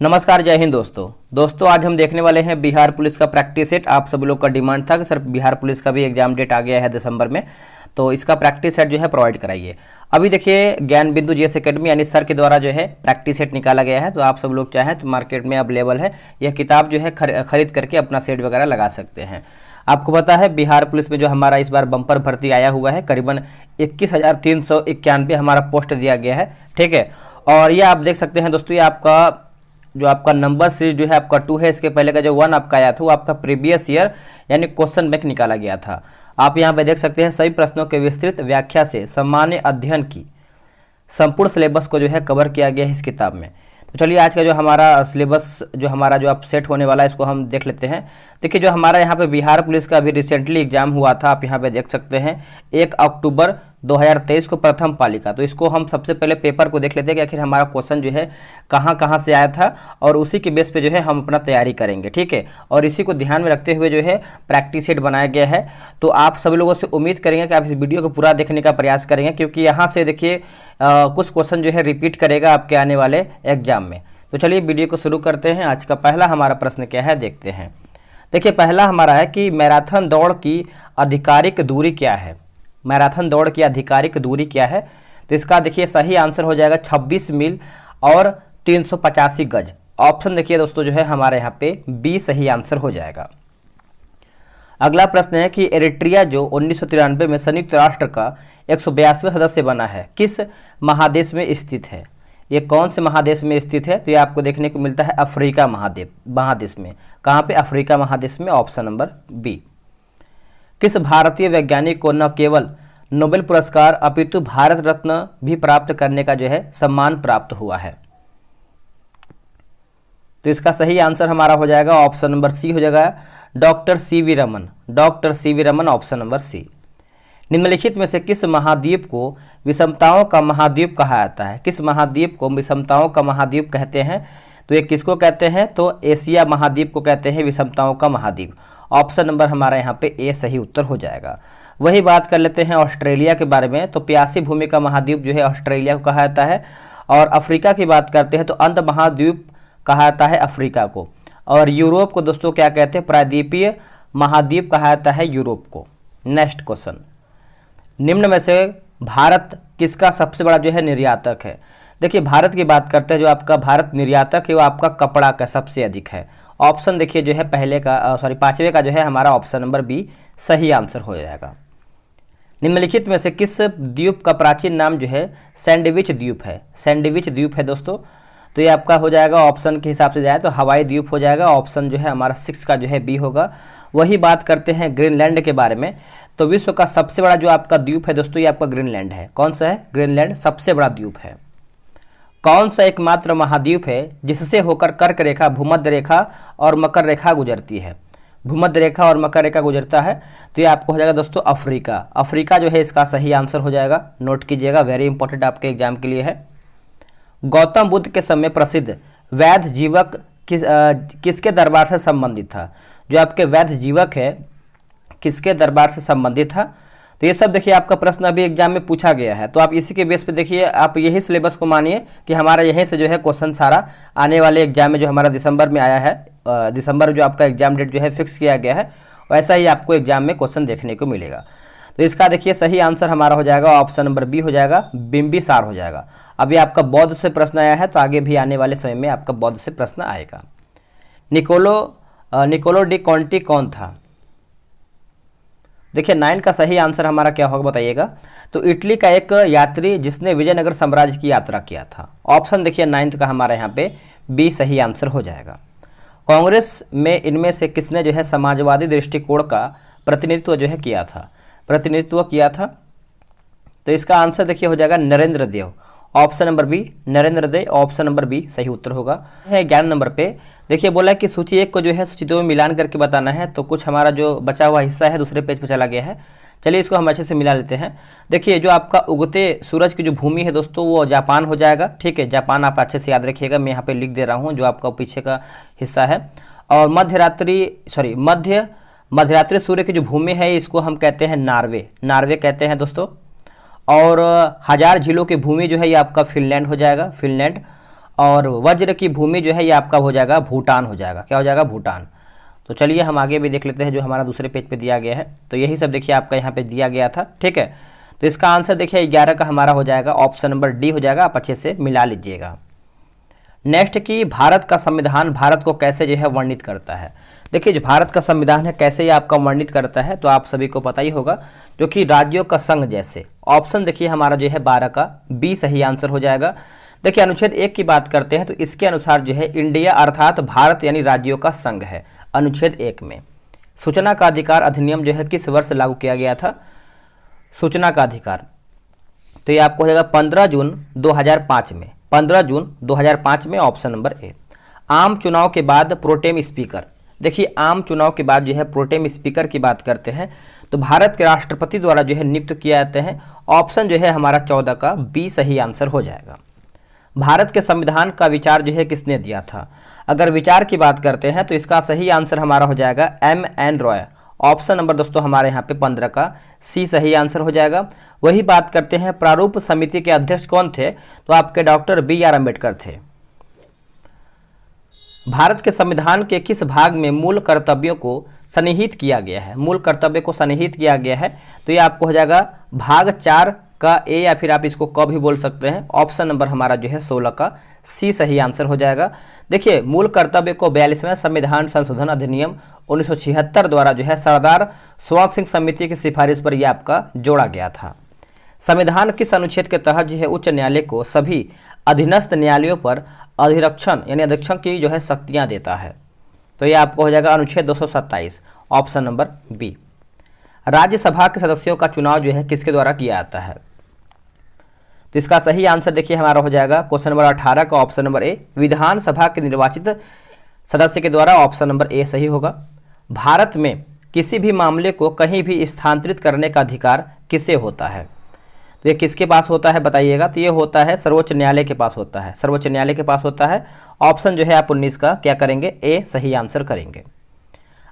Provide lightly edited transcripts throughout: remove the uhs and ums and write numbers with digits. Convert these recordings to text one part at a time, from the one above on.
नमस्कार, जय हिंद दोस्तों आज हम देखने वाले हैं बिहार पुलिस का प्रैक्टिस सेट। आप सभी लोग का डिमांड था कि सर बिहार पुलिस का भी एग्जाम डेट आ गया है दिसंबर में, तो इसका प्रैक्टिस सेट जो है प्रोवाइड कराइए। अभी देखिए ज्ञान बिंदु जीएस एकेडमी यानी सर के द्वारा जो है प्रैक्टिस सेट निकाला गया है, तो आप सब लोग चाहें तो मार्केट में अवेलेबल है। यह किताब जो है खरीद करके अपना सेट वगैरह लगा सकते हैं। आपको पता है बिहार पुलिस में जो हमारा इस बार बम्पर भर्ती आया हुआ है, करीबन 21,391 हमारा पोस्ट दिया गया है, ठीक है। और ये आप देख सकते हैं दोस्तों, ये आपका नंबर सीरीज जो है आपका 2 है, इसके पहले का जो 1 आपका आया था वो आपका प्रीवियस ईयर यानी क्वेश्चन बैंक निकाला गया था। आप यहाँ पे देख सकते हैं सभी प्रश्नों के विस्तृत व्याख्या से सामान्य अध्ययन की संपूर्ण सिलेबस को जो है कवर किया गया है इस किताब में। तो चलिए आज का जो हमारा सिलेबस जो आप सेट होने वाला है इसको हम देख लेते हैं। देखिए जो हमारा यहाँ पे बिहार पुलिस का अभी रिसेंटली एग्जाम हुआ था, आप यहाँ पे देख सकते हैं 1 अक्टूबर 2023 को प्रथम पालिका। तो इसको हम सबसे पहले पेपर को देख लेते हैं कि आखिर हमारा क्वेश्चन जो है कहाँ से आया था, और उसी के बेस पे जो है हम अपना तैयारी करेंगे, ठीक है। और इसी को ध्यान में रखते हुए जो है प्रैक्टिस सेट बनाया गया है। तो आप सभी लोगों से उम्मीद करेंगे कि आप इस वीडियो को पूरा देखने का प्रयास करेंगे, क्योंकि यहाँ से देखिए कुछ क्वेश्चन जो है रिपीट करेगा आपके आने वाले एग्जाम में। तो चलिए वीडियो को शुरू करते हैं। आज का पहला हमारा प्रश्न क्या है देखते हैं। देखिए पहला हमारा है कि मैराथन दौड़ की आधिकारिक दूरी क्या है। मैराथन दौड़ की आधिकारिक दूरी क्या है? तो इसका देखिए सही आंसर हो जाएगा 26 मील और 385 गज। ऑप्शन देखिए दोस्तों जो है हमारे यहाँ पे बी सही आंसर हो जाएगा। अगला प्रश्न है कि एरिट्रिया जो 1993 में संयुक्त राष्ट्र का 182वां सदस्य बना है, किस महादेश में स्थित है? ये कौन से महादेश में स्थित है? तो ये आपको देखने को मिलता है अफ्रीका महादेश में। कहाँ पे? अफ्रीका महादेश में। Option number B. किस भारतीय वैज्ञानिक को न केवल नोबेल पुरस्कार अपितु भारत रत्न भी प्राप्त करने का जो है सम्मान प्राप्त हुआ है? तो इसका सही आंसर हमारा हो जाएगा ऑप्शन नंबर सी हो जाएगा, doctor CV Raman. Doctor CV Raman, option number C. निम्नलिखित में से किस महाद्वीप को विषमताओं का महाद्वीप कहा जाता है? किस महाद्वीप को विषमताओं का महाद्वीप कहते हैं? तो ये किसको कहते हैं? तो एशिया महाद्वीप को कहते हैं विषमताओं का महाद्वीप। ऑप्शन नंबर हमारा यहाँ पे ए सही उत्तर हो जाएगा। वही बात कर लेते हैं ऑस्ट्रेलिया के बारे में। तो प्यासी भूमि का महाद्वीप जो है ऑस्ट्रेलिया को कहा जाता है। और अफ्रीका की बात करते हैं तो अंध महाद्वीप कहा जाता है अफ्रीका को। और यूरोप को दोस्तों क्या कहते हैं? प्रायद्वीपीय महाद्वीप कहा जाता है यूरोप को। नेक्स्ट क्वेश्चन, निम्न में से भारत किसका सबसे बड़ा जो है निर्यातक है? देखिए भारत की बात करते हैं, जो आपका भारत निर्यातक है वो आपका कपड़ा का सबसे अधिक है। ऑप्शन देखिए जो है पांचवे का जो है हमारा ऑप्शन नंबर बी सही आंसर हो जाएगा। निम्नलिखित में से किस द्वीप का प्राचीन नाम जो है सैंडविच द्वीप है? सैंडविच द्वीप है दोस्तों। तो ये आपका हो जाएगा ऑप्शन के हिसाब से जाए तो हवाई द्वीप हो जाएगा। ऑप्शन जो है हमारा 6 का जो है बी होगा। वही बात करते हैं ग्रीनलैंड के बारे में। तो विश्व का सबसे बड़ा जो आपका द्वीप है दोस्तों ये आपका ग्रीनलैंड है। कौन सा है? ग्रीनलैंड सबसे बड़ा द्वीप है। कौन सा एकमात्र महाद्वीप है जिससे होकर कर्क रेखा, भूमध्य रेखा और मकर रेखा गुजरती है? भूमध्य रेखा और मकर रेखा गुजरता है। तो ये आपको हो जाएगा दोस्तों अफ्रीका। अफ्रीका जो है इसका सही आंसर हो जाएगा। नोट कीजिएगा, वेरी इंपॉर्टेंट आपके एग्जाम के लिए है। गौतम बुद्ध के समय प्रसिद्ध वैद्य जीवक किसके दरबार से संबंधित था? जो आपके वैद्य जीवक है किसके दरबार से संबंधित था? तो ये सब देखिए आपका प्रश्न अभी एग्जाम में पूछा गया है, तो आप इसी के बेस पे देखिए, आप यही सिलेबस को मानिए कि हमारा यहीं से जो है क्वेश्चन सारा आने वाले एग्जाम में जो हमारा दिसंबर में आया है, दिसंबर जो आपका एग्जाम डेट जो है फिक्स किया गया है, वैसा ही आपको एग्जाम में क्वेश्चन देखने को मिलेगा। तो इसका देखिए सही आंसर हमारा हो जाएगा ऑप्शन नंबर बी हो जाएगा, बिम्बिसार हो जाएगा। अभी आपका बौद्ध से प्रश्न आया है, तो आगे भी आने वाले समय में आपका बौद्ध से प्रश्न आएगा। निकोलो डी कॉन्टी कौन था? देखिए 9 का सही आंसर हमारा क्या होगा बताइएगा। तो इटली का एक यात्री जिसने विजयनगर साम्राज्य की यात्रा किया था। ऑप्शन देखिए 9 का हमारा यहाँ पे बी सही आंसर हो जाएगा। कांग्रेस में इनमें से किसने जो है समाजवादी दृष्टिकोण का प्रतिनिधित्व जो है किया था? तो इसका आंसर देखिए हो जाएगा नरेंद्र देव। ऑप्शन नंबर बी नरेंद्र देव, ऑप्शन नंबर बी सही उत्तर होगा। है 11 नंबर पे देखिए बोला कि सूची 1 को जो है सूची 2 में मिलान करके बताना है। तो कुछ हमारा जो बचा हुआ हिस्सा है दूसरे पेज पे चला गया है। चलिए इसको हम अच्छे से मिला लेते हैं। देखिए जो आपका उगते सूरज की जो भूमि है दोस्तों वो जापान हो जाएगा, ठीक है। जापान आप अच्छे से याद रखिएगा, मैं यहाँ पे लिख दे रहा हूँ जो आपका पीछे का हिस्सा है। और मध्यरात्रि सूर्य की जो भूमि है इसको हम कहते हैं नार्वे कहते हैं दोस्तों। और 1000 झीलों की भूमि जो है ये आपका फिनलैंड हो जाएगा, फिनलैंड। और वज्र की भूमि जो है ये आपका हो जाएगा भूटान हो जाएगा। क्या हो जाएगा? भूटान। तो चलिए हम आगे भी देख लेते हैं जो हमारा दूसरे पेज पे दिया गया है। तो यही सब देखिए आपका यहाँ पे दिया गया था, ठीक है। तो इसका आंसर देखिए 11 का हमारा हो जाएगा ऑप्शन नंबर डी हो जाएगा। आप अच्छे से मिला लीजिएगा। नेक्स्ट कि भारत का संविधान भारत को कैसे जो है वर्णित करता है। देखिए जो भारत का संविधान है कैसे ये आपका वर्णित करता है, तो आप सभी को पता ही होगा, जो कि राज्यों का संघ जैसे। ऑप्शन देखिए हमारा जो है 12 का बी सही आंसर हो जाएगा। देखिए अनुच्छेद 1 की बात करते हैं तो इसके अनुसार जो है इंडिया अर्थात भारत यानी राज्यों का संघ है। अनुच्छेद 1 में सूचना का अधिकार अधिनियम जो है किस वर्ष लागू किया गया था? सूचना का अधिकार, तो ये आपको हो जाएगा 15 जून 2005 में। 15 जून 2005 में ऑप्शन नंबर ए। आम चुनाव के बाद प्रोटेम स्पीकर, देखिए आम चुनाव के बाद जो है प्रोटेम स्पीकर की बात करते हैं तो भारत के राष्ट्रपति द्वारा जो है नियुक्त किया जाते हैं। ऑप्शन जो है हमारा 14 का बी सही आंसर हो जाएगा। भारत के संविधान का विचार जो है किसने दिया था? अगर विचार की बात करते हैं तो इसका सही आंसर हमारा हो जाएगा एम.एन. रॉय। ऑप्शन नंबर दोस्तों हमारे यहाँ पे 15 का सी सही आंसर हो जाएगा। वही बात करते हैं प्रारूप समिति के अध्यक्ष कौन थे? तो आपके डॉक्टर बी.आर. अम्बेडकर थे। भारत के संविधान के किस भाग में मूल कर्तव्यों को सन्निहित किया गया है? मूल कर्तव्य को सन्निहित किया गया है तो ये आपको हो जाएगा भाग 4 का ए, या फिर आप इसको क भी बोल सकते हैं। ऑप्शन नंबर हमारा जो है 16 का सी सही आंसर हो जाएगा। देखिए मूल कर्तव्य को 42वें संविधान संशोधन अधिनियम 1976 द्वारा जो है सरदार स्वर्ण सिंह समिति की सिफारिश पर यह आपका जोड़ा गया था। संविधान किस अनुच्छेद के तहत जो है उच्च न्यायालय को सभी अधीनस्थ न्यायालयों पर अधिरक्षण यानी अधीक्षण की जो है शक्तियाँ देता है? तो ये आपको हो जाएगा अनुच्छेद 227 ऑप्शन नंबर बी। राज्यसभा के सदस्यों का चुनाव जो है किसके द्वारा किया जाता है? तो इसका सही आंसर देखिए हमारा हो जाएगा क्वेश्चन नंबर 18 का ऑप्शन नंबर ए, विधानसभा के निर्वाचित सदस्य के द्वारा। ऑप्शन नंबर ए सही होगा। भारत में किसी भी मामले को कहीं भी स्थानांतरित करने का अधिकार किसे होता है? तो ये किसके पास होता है बताइएगा? तो ये होता है सर्वोच्च न्यायालय के पास होता है। सर्वोच्च न्यायालय के पास होता है। ऑप्शन जो है आप 19 का क्या करेंगे? ए सही आंसर करेंगे।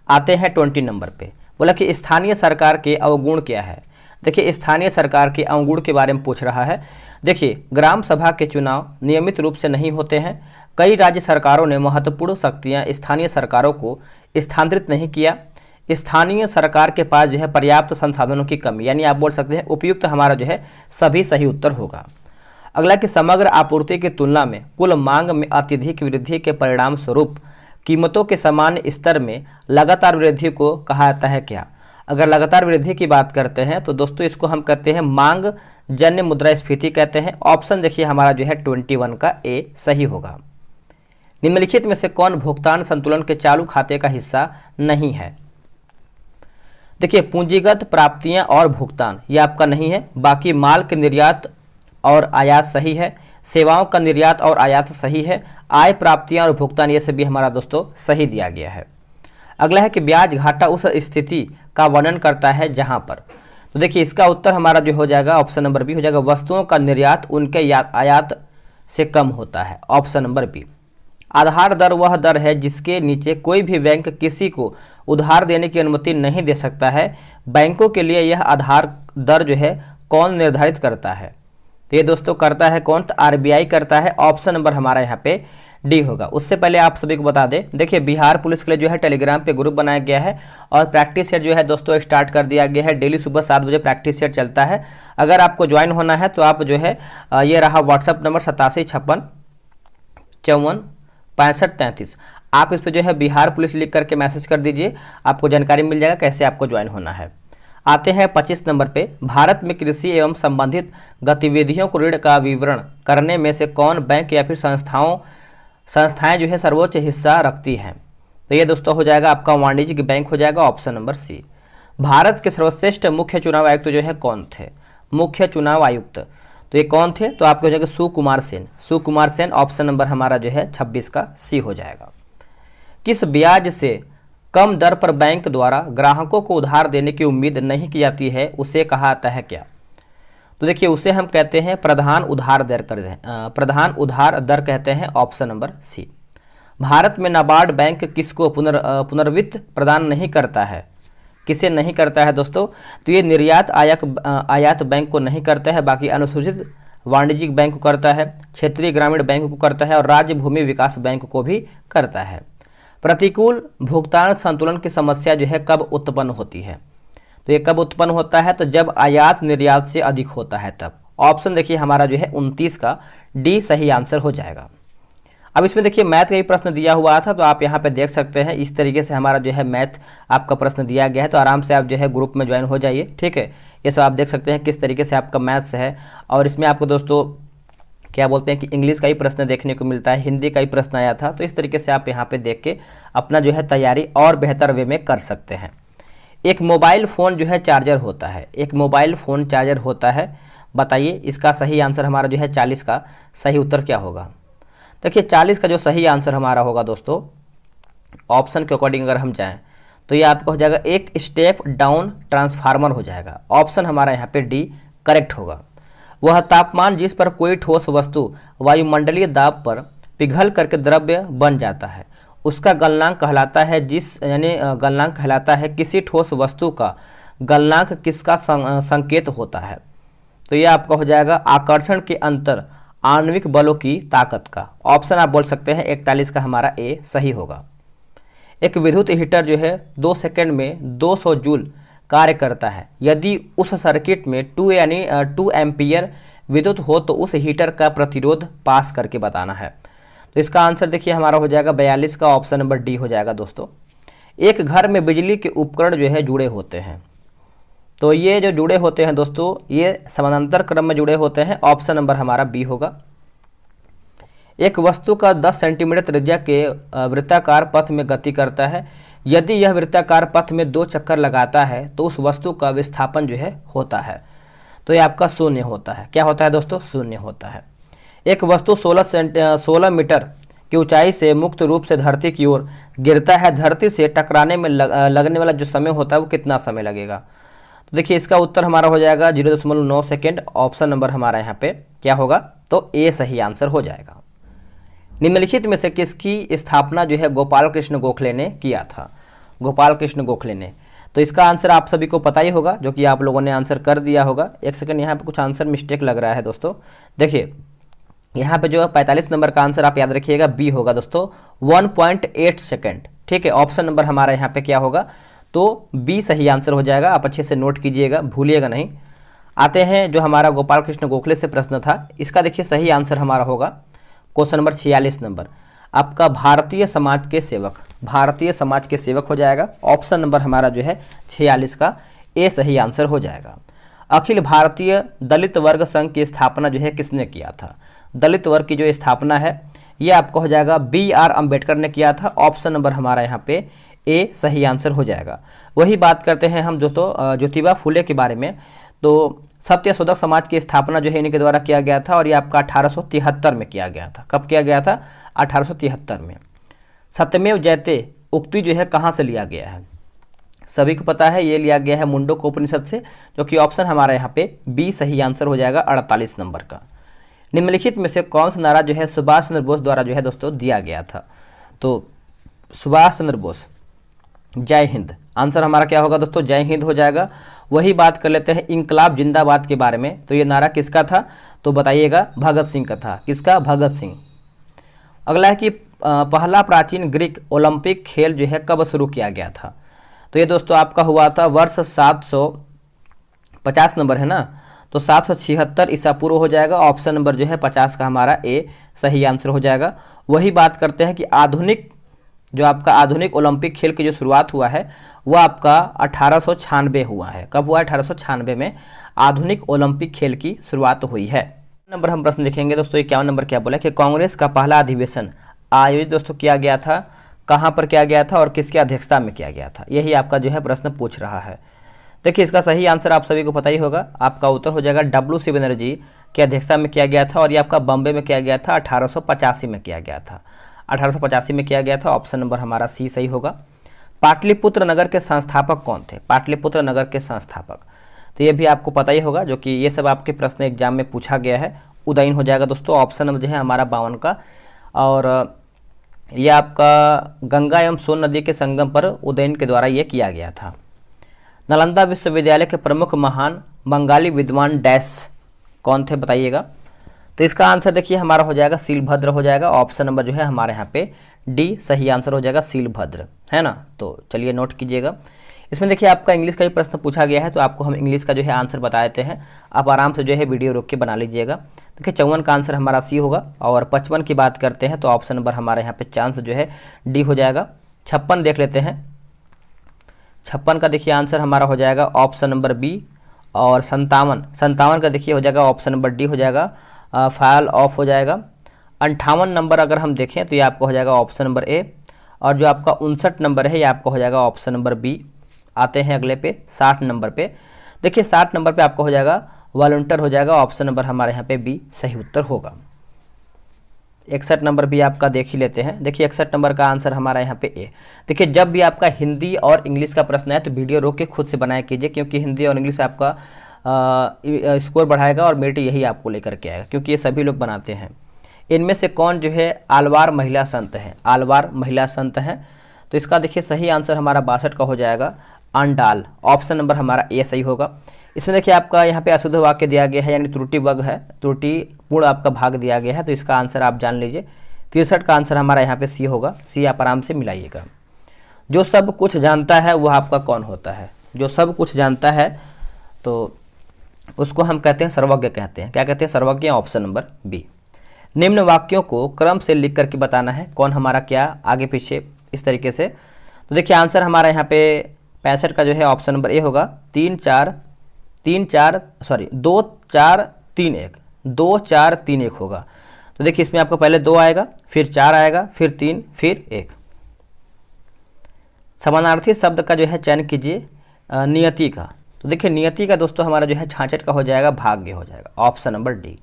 आते हैं 20 नंबर पे। बोला कि स्थानीय सरकार के अवगुण क्या है? देखिए स्थानीय सरकार के अवगुण के बारे में पूछ रहा है। देखिए ग्राम सभा के चुनाव नियमित रूप से नहीं होते हैं। कई राज्य सरकारों ने महत्वपूर्ण शक्तियां स्थानीय सरकारों को स्थानांतरित नहीं किया। स्थानीय सरकार के पास जो है पर्याप्त संसाधनों की कमी, यानी आप बोल सकते हैं उपयुक्त हमारा जो है सभी सही उत्तर होगा। अगला कि समग्र आपूर्ति की तुलना में कुल मांग में अत्यधिक वृद्धि के परिणाम स्वरूप कीमतों के सामान्य स्तर में लगातार वृद्धि को कहा जाता है क्या? अगर लगातार वृद्धि की बात करते हैं तो दोस्तों इसको हम कहते हैं मांग जन्य मुद्रास्फीति कहते हैं। ऑप्शन देखिए हमारा जो है 21 का ए सही होगा। निम्नलिखित में से कौन भुगतान संतुलन के चालू खाते का हिस्सा नहीं है? देखिए पूंजीगत प्राप्तियां और भुगतान ये आपका नहीं है। बाकी माल के निर्यात और आयात सही है। सेवाओं का निर्यात और आयात सही है। आय प्राप्तियां और भुगतान ये सभी हमारा दोस्तों सही दिया गया है। अगला है कि ब्याज घाटा उस स्थिति का वर्णन करता है जहां पर। तो देखिए इसका उत्तर हमारा जो हो जाएगा ऑप्शन नंबर बी हो जाएगा, वस्तुओं का निर्यात उनके आयात से कम होता है। Option number B. आधार दर वह दर है जिसके नीचे कोई भी बैंक किसी को उधार देने की अनुमति नहीं दे सकता है। बैंकों के लिए यह आधार दर जो है कौन निर्धारित करता है? तो ये दोस्तों करता है कौन? तो आरबीआई करता है। ऑप्शन नंबर हमारा यहाँ पे डी होगा। उससे पहले आप सभी को बता दें, देखिए बिहार पुलिस के लिए जो है टेलीग्राम पे ग्रुप बनाया गया है और प्रैक्टिस सेट जो है दोस्तों स्टार्ट कर दिया गया है। डेली सुबह 7 बजे प्रैक्टिस सेट चलता है। अगर आपको ज्वाइन होना है तो आप जो है ये रहा व्हाट्सअप नंबर 8756546533। आप इस पर जो है बिहार पुलिस लिख करके मैसेज कर दीजिए, आपको जानकारी मिल जाएगा कैसे आपको ज्वाइन होना है। आते हैं 25 नंबर पे। भारत में कृषि एवं संबंधित गतिविधियों को ऋण का विवरण करने में से कौन बैंक या फिर संस्थाएं जो है सर्वोच्च हिस्सा रखती हैं? तो ये दोस्तों हो जाएगा आपका वाणिज्यिक बैंक हो जाएगा। ऑप्शन नंबर सी। भारत के सर्वश्रेष्ठ मुख्य चुनाव आयुक्त जो है कौन थे? मुख्य चुनाव आयुक्त तो ये कौन थे? तो आपको हो जाएगा सुकुमार सेन। सुकुमार सेन। ऑप्शन नंबर हमारा जो है 26 का सी हो जाएगा। किस ब्याज से कम दर पर बैंक द्वारा ग्राहकों को उधार देने की उम्मीद नहीं की जाती है उसे कहा जाता है क्या? तो देखिए उसे हम कहते हैं प्रधान उधार दर प्रधान उधार दर कहते हैं। ऑप्शन नंबर सी। भारत में नाबार्ड बैंक किसको पुनर्वित्त प्रदान नहीं करता है? किसे नहीं करता है दोस्तों? तो ये निर्यात आयात बैंक को नहीं करता है। बाकी अनुसूचित वाणिज्यिक बैंक को करता है, क्षेत्रीय ग्रामीण बैंक को करता है और राज्य भूमि विकास बैंक को भी करता है। प्रतिकूल भुगतान संतुलन की समस्या जो है कब उत्पन्न होती है? तो ये कब उत्पन्न होता है? तो जब आयात निर्यात से अधिक होता है तब। ऑप्शन देखिए हमारा जो है 29 का डी सही आंसर हो जाएगा। अब इसमें देखिए मैथ का ही प्रश्न दिया हुआ था, तो आप यहाँ पे देख सकते हैं इस तरीके से हमारा जो है मैथ आपका प्रश्न दिया गया है। तो आराम से आप जो है ग्रुप में ज्वाइन हो जाइए, ठीक है। ये सब आप देख सकते हैं किस तरीके से आपका मैथ्स है। और इसमें आपको दोस्तों क्या बोलते हैं कि इंग्लिश का ही प्रश्न देखने को मिलता है, हिंदी का ही प्रश्न आया था। तो इस तरीके से आप यहाँ पर देख के अपना जो है तैयारी और बेहतर वे में कर सकते हैं। एक मोबाइल फ़ोन जो है चार्जर होता है, एक मोबाइल फ़ोन चार्जर होता है, बताइए इसका सही आंसर हमारा जो है 40 का सही उत्तर क्या होगा? देखिए 40 का जो सही आंसर हमारा होगा दोस्तों, ऑप्शन के अकॉर्डिंग अगर हम जाएं तो ये आपका हो जाएगा एक स्टेप डाउन ट्रांसफार्मर हो जाएगा। ऑप्शन हमारा यहाँ पे डी करेक्ट होगा। वह तापमान जिस पर कोई ठोस वस्तु वायुमंडलीय दाब पर पिघल करके द्रव्य बन जाता है उसका गलनांक कहलाता है, गलनांक कहलाता है किसी ठोस वस्तु का गलनांक किसका संकेत होता है? तो ये आपका हो जाएगा आकर्षण के अंतर आणविक बलों की ताकत का। ऑप्शन आप बोल सकते हैं 41 का हमारा ए सही होगा। एक विद्युत हीटर जो है 2 सेकंड में 200 जूल कार्य करता है। यदि उस सर्किट में 2 एम्पियर विद्युत हो तो उस हीटर का प्रतिरोध पास करके बताना है। तो इसका आंसर देखिए हमारा हो जाएगा 42 का, ऑप्शन नंबर डी हो जाएगा दोस्तों। एक घर में बिजली के उपकरण जो है जुड़े होते हैं, तो ये जो जुड़े होते हैं दोस्तों ये समानांतर क्रम में जुड़े होते हैं। ऑप्शन नंबर हमारा बी होगा। एक वस्तु का 10 सेंटीमीटर त्रिज्या के वृत्ताकार पथ में गति करता है। यदि यह वृत्ताकार पथ में 2 चक्कर लगाता है तो उस वस्तु का विस्थापन जो है होता है, तो ये आपका शून्य होता है। क्या होता है दोस्तों? शून्य होता है। एक वस्तु 16 मीटर की ऊंचाई से मुक्त रूप से धरती की ओर गिरता है। धरती से टकराने में लगने वाला जो समय होता है वो कितना समय लगेगा? तो देखिए इसका उत्तर हमारा हो जाएगा 0.9 सेकेंड। ऑप्शन नंबर हमारा यहाँ पे क्या होगा? तो ए सही आंसर हो जाएगा। निम्नलिखित में से किसकी स्थापना जो है गोपाल कृष्ण गोखले ने किया था? गोपाल कृष्ण गोखले ने। तो इसका आंसर आप सभी को पता ही होगा, जो कि आप लोगों ने आंसर कर दिया होगा। एक सेकंड, यहाँ पे कुछ आंसर मिस्टेक लग रहा है दोस्तों। देखिए यहाँ पे जो है 45 नंबर का आंसर आप याद रखिएगा बी होगा दोस्तों, 1.8 सेकेंड। ठीक है, ऑप्शन नंबर हमारा यहाँ पे क्या होगा? तो बी सही आंसर हो जाएगा। आप अच्छे से नोट कीजिएगा, भूलिएगा नहीं। आते हैं जो हमारा गोपाल कृष्ण गोखले से प्रश्न था, इसका देखिए सही आंसर हमारा होगा क्वेश्चन नंबर 46 नंबर आपका भारतीय समाज के सेवक। भारतीय समाज के सेवक हो जाएगा। ऑप्शन नंबर हमारा जो है 46 का ए सही आंसर हो जाएगा। अखिल भारतीय दलित वर्ग संघ की स्थापना जो है किसने किया था? दलित वर्ग की जो स्थापना है ये आपको हो जाएगा BR अम्बेडकर ने किया था। ऑप्शन नंबर हमारा यहाँ पे ए सही आंसर हो जाएगा। वही बात करते हैं हम दोस्तों ज्योतिबा फुले के बारे में। तो सत्यशोधक समाज की स्थापना जो है इन्हीं के द्वारा किया गया था और ये आपका 1873 में किया गया था। कब किया गया था? 1873 में। सत्यमेव जयते उक्ति जो है कहाँ से लिया गया है? सभी को पता है ये लिया गया है मुंडकोपनिषद से, जो कि ऑप्शन हमारा यहाँ पे बी सही आंसर हो जाएगा 48 नंबर का। निम्नलिखित में से कौन सा नारा जो है सुभाष चंद्र बोस द्वारा जो है दोस्तों दिया गया था? तो सुभाष चंद्र बोस, जय हिंद। आंसर हमारा क्या होगा दोस्तों? जय हिंद हो जाएगा। वही बात कर लेते हैं इंकलाब जिंदाबाद के बारे में। तो ये नारा किसका था? तो बताइएगा, भगत सिंह का था। किसका? भगत सिंह। अगला है कि पहला प्राचीन ग्रीक ओलंपिक खेल जो है कब शुरू किया गया था? तो ये दोस्तों आपका हुआ था वर्ष 750 नंबर है ना, तो 776 ईसा पूर्व हो जाएगा। ऑप्शन नंबर जो है 50 का हमारा ए सही आंसर हो जाएगा। वही बात करते हैं कि आधुनिक जो आपका आधुनिक ओलंपिक खेल की जो शुरुआत हुआ है वह आपका 1896 हुआ है। कब हुआ है? 1896 में आधुनिक ओलंपिक खेल की शुरुआत हुई है। नंबर हम प्रश्न लिखेंगे दोस्तों। 51 नंबर क्या बोला कि कांग्रेस का पहला अधिवेशन आयोजित दोस्तों किया गया था, कहाँ पर किया गया था और किसकी अध्यक्षता में किया गया था? यही आपका जो है प्रश्न पूछ रहा है। देखिए इसका सही आंसर आप सभी को पता ही होगा। आपका उत्तर हो जाएगा W.C. बनर्जी की अध्यक्षता में किया गया था और ये आपका बॉम्बे में किया गया था। 1885 में किया गया था। 1885 में किया गया था। ऑप्शन नंबर हमारा सी सही होगा। पाटलिपुत्र नगर के संस्थापक कौन थे? पाटलिपुत्र नगर के संस्थापक, तो ये भी आपको पता ही होगा, जो कि ये सब आपके प्रश्न एग्जाम में पूछा गया है। उदयन हो जाएगा दोस्तों। ऑप्शन नंबर जो है हमारा 52 का। और ये आपका गंगा एवं सोन नदी के संगम पर उदयन के द्वारा ये किया गया था। नालंदा विश्वविद्यालय के प्रमुख महान बंगाली विद्वान डैश कौन थे? बताइएगा। तो इसका आंसर देखिए हमारा हो जाएगा सीलभद्र हो जाएगा। ऑप्शन नंबर जो है हमारे यहाँ पे डी सही आंसर हो जाएगा, सीलभद्र, है ना। तो चलिए नोट कीजिएगा। इसमें देखिए आपका इंग्लिश का भी प्रश्न पूछा गया है, तो आपको हम इंग्लिश का जो है आंसर बता देते हैं। आप आराम से जो है वीडियो रोक के बना लीजिएगा। देखिए 54 का आंसर हमारा सी होगा। और 55 की बात करते हैं तो ऑप्शन नंबर हमारे यहाँ पे चांस जो है डी हो जाएगा। 56 देख लेते हैं। 56 का देखिए आंसर हमारा हो जाएगा ऑप्शन नंबर बी। और 57 का देखिए हो जाएगा ऑप्शन नंबर डी हो जाएगा, फाइल ऑफ हो जाएगा। 58 नंबर अगर हम देखें तो ये आपका हो जाएगा ऑप्शन नंबर ए। और जो आपका 59 नंबर है ये आपका हो जाएगा ऑप्शन नंबर बी। आते हैं अगले पे 60 नंबर पे। देखिए 60 नंबर पे आपका हो जाएगा वॉलंटियर हो जाएगा। ऑप्शन नंबर हमारे यहाँ पे बी सही उत्तर होगा। 61 नंबर भी आपका देख ही लेते हैं। देखिए 61 नंबर का आंसर हमारा यहाँ पे ए। देखिए जब भी आपका हिंदी और इंग्लिश का प्रश्न है तो वीडियो रोक के खुद से बनाया कीजिए, क्योंकि हिंदी और इंग्लिश आपका स्कोर बढ़ाएगा और मेरिट यही आपको लेकर के आएगा, क्योंकि ये सभी लोग बनाते हैं। इनमें से कौन जो है आलवार महिला संत है? आलवार महिला संत हैं। तो इसका देखिए सही आंसर हमारा 62 का हो जाएगा, अंडाल। ऑप्शन नंबर हमारा ए सही होगा। इसमें देखिए आपका यहाँ पे अशुद्ध वाक्य दिया गया है, यानी त्रुटि वर्ग है, त्रुटिपूर्ण आपका भाग दिया गया है। तो इसका आंसर आप जान लीजिए 63 का आंसर हमारा यहाँ पे सी होगा। सी आप आराम से मिलाइएगा। जो सब कुछ जानता है वह आपका कौन होता है? जो सब कुछ जानता है तो उसको हम कहते हैं सर्वज्ञ कहते हैं। क्या कहते हैं? सर्वज्ञ। Option number B. निम्न वाक्यों को क्रम से लिख करके बताना है कौन हमारा क्या आगे पीछे इस तरीके से। तो देखिए आंसर हमारा यहाँ पे 65 का जो है ऑप्शन नंबर ए होगा, 2 4 3 1, 2 4 3 1 होगा। तो देखिए इसमें आपका पहले 2 आएगा, फिर 4 आएगा, फिर 3, फिर 1। समानार्थी शब्द का जो है चयन कीजिए नियति का। तो देखिए नियति का दोस्तों हमारा जो है 66 का हो जाएगा, भाग्य हो जाएगा। Option number D.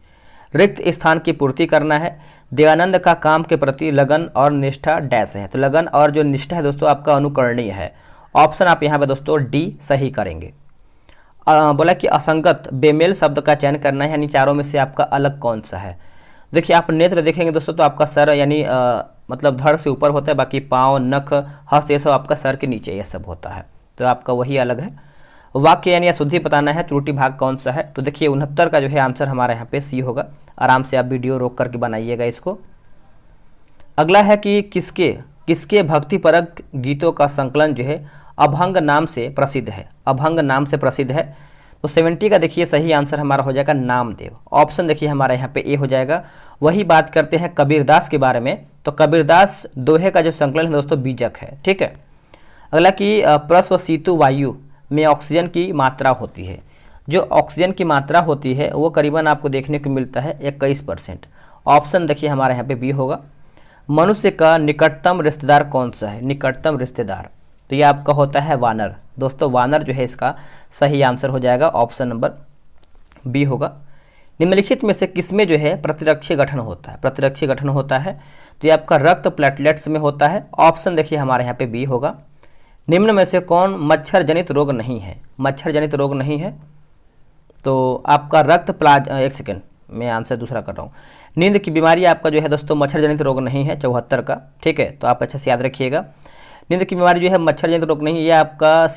रिक्त स्थान की पूर्ति करना है। दयानंद का काम के प्रति लगन और निष्ठा डैश है। तो लगन और जो निष्ठा है दोस्तों आपका अनुकरणीय है। ऑप्शन आप यहाँ पे दोस्तों डी सही करेंगे। बोला कि असंगत बेमेल शब्द का चयन करना है, यानी चारों में से आपका अलग कौन सा है। देखिए आप नेत्र देखेंगे दोस्तों तो आपका सर यानी मतलब धड़ से ऊपर होता है, बाकी पाँव, नख, हस्त ये सब आपका सर के नीचे ये सब होता है, तो आपका वही अलग है। वाक्य यानी अशुद्धि बताना है, त्रुटि भाग कौन सा है। तो देखिए 69 का जो है आंसर हमारे यहाँ पे सी होगा। आराम से आप वीडियो रोक करके बनाइएगा इसको। अगला है कि किसके भक्तिपरक गीतों का संकलन जो है अभंग नाम से प्रसिद्ध है। अभंग नाम से प्रसिद्ध है। तो 70 का देखिए सही आंसर हमारा हो जाएगा नामदेव। ऑप्शन देखिए हमारा यहाँ पे ए हो जाएगा। वही बात करते हैं कबीरदास के बारे में। तो कबीरदास दोहे का जो संकलन है दोस्तों बीजक है, ठीक है। अगला कि प्रश्वसितु वायु में ऑक्सीजन की मात्रा होती है। जो ऑक्सीजन की मात्रा होती है वो करीबन आपको देखने को मिलता है 21%। ऑप्शन देखिए हमारे यहाँ पे बी होगा। मनुष्य का निकटतम रिश्तेदार कौन सा है? निकटतम रिश्तेदार तो ये आपका होता है वानर। दोस्तों वानर जो है इसका सही आंसर हो जाएगा। ऑप्शन नंबर बी होगा। निम्नलिखित में से किसमें जो है प्रतिरक्षी गठन होता है? प्रतिरक्षी गठन होता है तो ये आपका रक्त प्लेटलेट्स में होता है। ऑप्शन देखिए हमारे यहाँ पे बी होगा। निम्न में से कौन मच्छर जनित रोग नहीं है? मच्छर जनित रोग नहीं है तो आपका रक्त प्लाज एक सेकेंड मैं आंसर दूसरा कर रहा हूँ। नींद की बीमारी आपका जो है दोस्तों मच्छर जनित रोग नहीं है, 74 का, ठीक है। तो आप अच्छे से याद रखिएगा। नींद की बीमारी जो है मच्छर जनित रोग नहीं है, ये आपका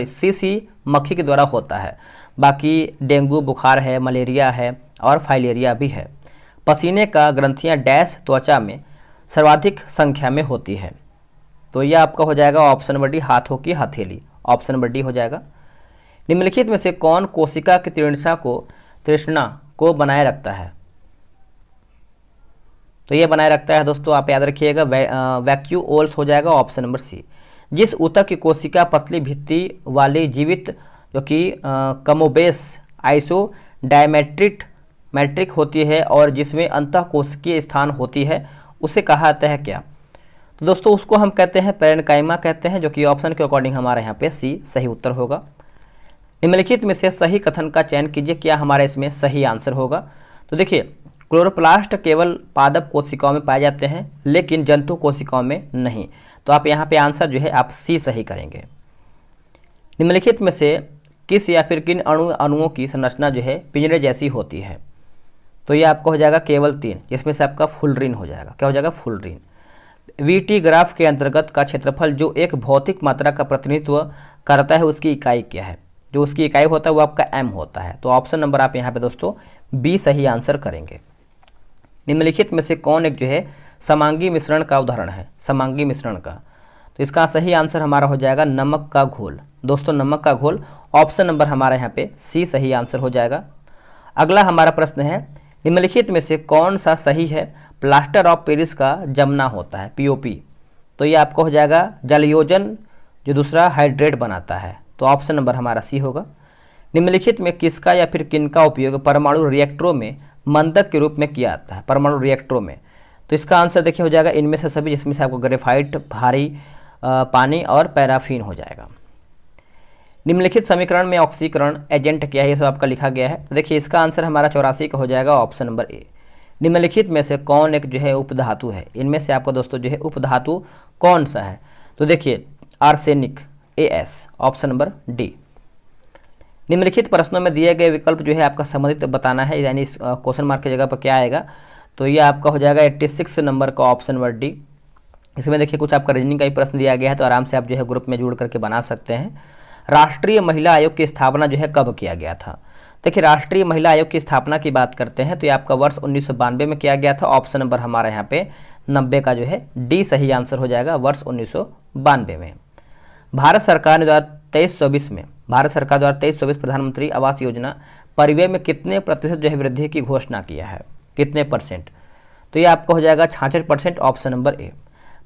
सीसी मक्खी के द्वारा होता है। बाकी डेंगू बुखार है, मलेरिया है और फाइलेरिया भी है। पसीने का ग्रंथियाँ डैश त्वचा में सर्वाधिक संख्या में होती है। तो यह आपका हो जाएगा ऑप्शन नंबर डी, हाथों की हथेली। ऑप्शन नंबर डी हो जाएगा। निम्नलिखित में से कौन कोशिका की तृष्णा को बनाए रखता है? तो ये बनाए रखता है दोस्तों आप याद रखिएगा वैक्यूओल्स हो जाएगा। Option number C. जिस ऊतक की कोशिका पतली भित्ति वाली जीवित जो कि कमोबेश आइसो डायमेट्रिक होती है और जिसमें अंतःकोशिकीय स्थान होती है उसे कहा जाता है क्या? तो दोस्तों उसको हम कहते हैं पेरेन्काइमा कहते हैं, जो कि ऑप्शन के अकॉर्डिंग हमारे यहाँ पे सी सही उत्तर होगा। निम्नलिखित में से सही कथन का चयन कीजिए, क्या हमारे इसमें सही आंसर होगा। तो देखिए क्लोरोप्लास्ट केवल पादप कोशिकाओं में पाए जाते हैं लेकिन जंतु कोशिकाओं में नहीं। तो आप यहाँ पे आंसर जो है आप सी सही करेंगे। निम्नलिखित में से किस या फिर किन अणुओं की संरचना जो है पिंजरे जैसी होती है? तो ये आपका हो जाएगा केवल 3, जिसमें से आपका फुलरिन हो जाएगा। क्या हो जाएगा? फुलरिन। वीटी ग्राफ के अंतर्गत का क्षेत्रफल जो एक भौतिक मात्रा का प्रतिनिधित्व करता है उसकी इकाई क्या है? जो उसकी इकाई होता है वो आपका एम होता है। तो ऑप्शन नंबर आप यहाँ पे दोस्तों बी सही आंसर करेंगे। निम्नलिखित में से कौन एक जो है समांगी मिश्रण का उदाहरण है, समांगी मिश्रण का? तो इसका सही आंसर हमारा हो जाएगा नमक का घोल। दोस्तों नमक का घोल, ऑप्शन नंबर हमारा यहाँ पे सी सही आंसर हो जाएगा। अगला हमारा प्रश्न है, निम्नलिखित में से कौन सा सही है? प्लास्टर ऑफ पेरिस का जमना होता है, पीओपी। तो ये आपको हो जाएगा जलयोजन जो दूसरा हाइड्रेट बनाता है, तो ऑप्शन नंबर हमारा सी होगा। निम्नलिखित में किसका या फिर किनका उपयोग परमाणु रिएक्टरों में मंदक के रूप में किया जाता है, परमाणु रिएक्टरों में? तो इसका आंसर देखिए हो जाएगा इनमें से सभी, जिसमें से आपको ग्रेफाइट, भारी पानी और पैराफिन हो जाएगा। निम्नलिखित समीकरण में ऑक्सीकरण एजेंट क्या है, ये सब आपका लिखा गया है। तो देखिए इसका आंसर हमारा 84 का हो जाएगा, ऑप्शन नंबर ए। निम्नलिखित में से कौन एक जो है उपधातु है? इनमें से आपको दोस्तों जो है उपधातु कौन सा है? तो देखिए arsenic, AS, option number D. निम्नलिखित प्रश्नों में दिए गए विकल्प जो है आपका संबंधित बताना है, यानी इस क्वेश्चन मार्क की जगह पर क्या आएगा? तो ये आपका हो जाएगा 86 नंबर का ऑप्शन नंबर डी। इसमें देखिए कुछ आपका रीजनिंग का ही प्रश्न दिया गया है, तो आराम से आप जो है ग्रुप में जुड़ करके बना सकते हैं। राष्ट्रीय महिला आयोग की स्थापना जो है कब किया गया था? देखिए राष्ट्रीय महिला आयोग की स्थापना की बात करते हैं तो ये आपका वर्ष 1992 में किया गया था। ऑप्शन नंबर हमारा यहाँ पे 90 का जो है डी सही आंसर हो जाएगा, वर्ष 1992 में। भारत सरकार ने 2023-24 में, भारत सरकार द्वारा 23-24 प्रधानमंत्री आवास योजना परिव्यय में कितने प्रतिशत जो है वृद्धि की घोषणा किया है, कितने %? तो ये आपका हो जाएगा 66%, ऑप्शन नंबर ए।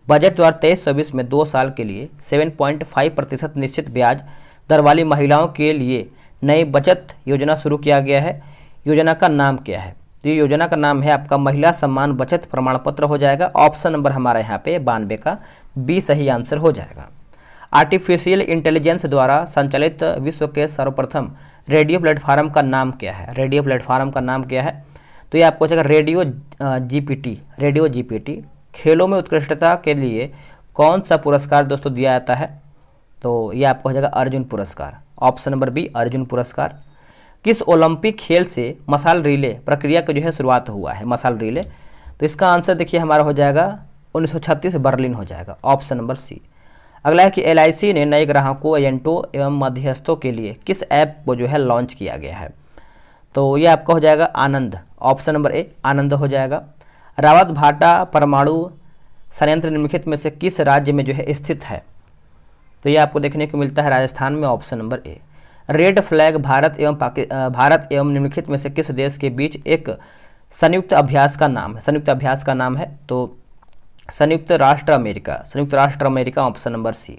बजट द्वारा 23-24 में 2 साल के लिए 7.5% निश्चित ब्याज दर वाली महिलाओं के लिए नई बचत योजना शुरू किया गया है। योजना का नाम क्या है? तो ये योजना का नाम है आपका महिला सम्मान बचत प्रमाण पत्र हो जाएगा। ऑप्शन नंबर हमारा यहाँ पे 92 का बी सही आंसर हो जाएगा। आर्टिफिशियल इंटेलिजेंस द्वारा संचालित विश्व के सर्वप्रथम रेडियो प्लेटफॉर्म का नाम क्या है? रेडियो प्लेटफॉर्म का नाम क्या है? तो ये आपको हो जाएगा रेडियो जीपीटी, रेडियो जीपीटी। खेलों में उत्कृष्टता के लिए कौन सा पुरस्कार दोस्तों दिया जाता है? तो ये आपको हो जाएगा अर्जुन पुरस्कार, ऑप्शन नंबर बी अर्जुन पुरस्कार। किस ओलंपिक खेल से मशाल रिले प्रक्रिया की जो है शुरुआत हुआ है, मशाल रिले? तो इसका आंसर देखिए हमारा हो जाएगा 1936 बर्लिन हो जाएगा, ऑप्शन नंबर सी। अगला है कि LIC ने नए ग्राहकों, एजेंटों एवं मध्यस्थों के लिए किस ऐप को जो है लॉन्च किया गया है? तो ये आपका हो जाएगा आनंद, ऑप्शन नंबर ए आनंद हो जाएगा। रावत भाटा परमाणु संयंत्र निम्नलिखित में से किस राज्य में जो है स्थित है? तो ये आपको देखने को मिलता है राजस्थान में, option number A. Red flag Bharat एवं निम्नलिखित में से किस देश के बीच एक संयुक्त अभ्यास का नाम है? संयुक्त अभ्यास का नाम है तो संयुक्त राष्ट्र अमेरिका, संयुक्त राष्ट्र अमेरिका, ऑप्शन नंबर सी।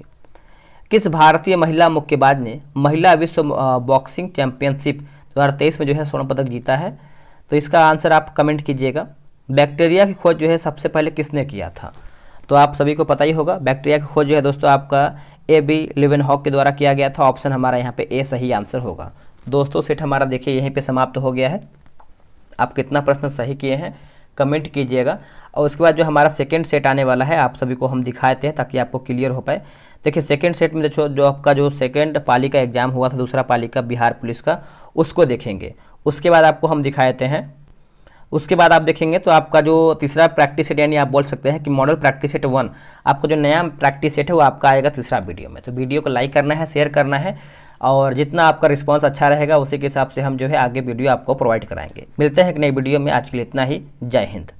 किस भारतीय महिला मुक्केबाज ने महिला विश्व बॉक्सिंग चैंपियनशिप 2023 में जो है स्वर्ण पदक जीता है? तो इसका आंसर आप कमेंट कीजिएगा। बैक्टीरिया की खोज जो है सबसे पहले किसने किया था? तो आप सभी को पता ही होगा, बैक्टीरिया की खोज जो है दोस्तों आपका AB लीवेनहॉक के द्वारा किया गया था। ऑप्शन हमारा यहाँ पे ए सही आंसर होगा। दोस्तों सेट हमारा देखिए यहीं पे समाप्त हो गया है। आप कितना प्रश्न सही किए हैं कमेंट कीजिएगा, और उसके बाद जो हमारा सेकंड सेट आने वाला है आप सभी को हम दिखाते हैं ताकि आपको क्लियर हो पाए। देखिए सेकंड सेट में जो आपका जो सेकंड पाली का एग्जाम हुआ था, दूसरा पाली का बिहार पुलिस का, उसको देखेंगे। उसके बाद आपको हम दिखाते हैं, उसके बाद आप देखेंगे तो आपका जो तीसरा प्रैक्टिस सेट, यानी आप बोल सकते हैं कि मॉडल प्रैक्टिस सेट 1, आपका जो नया प्रैक्टिस सेट है वो आपका आएगा तीसरा वीडियो में। तो वीडियो को लाइक करना है, शेयर करना है, और जितना आपका रिस्पांस अच्छा रहेगा उसी के हिसाब से हम जो है आगे वीडियो आपको प्रोवाइड कराएंगे। मिलते हैं एक नई वीडियो में, आज के लिए इतना ही। जय हिंद।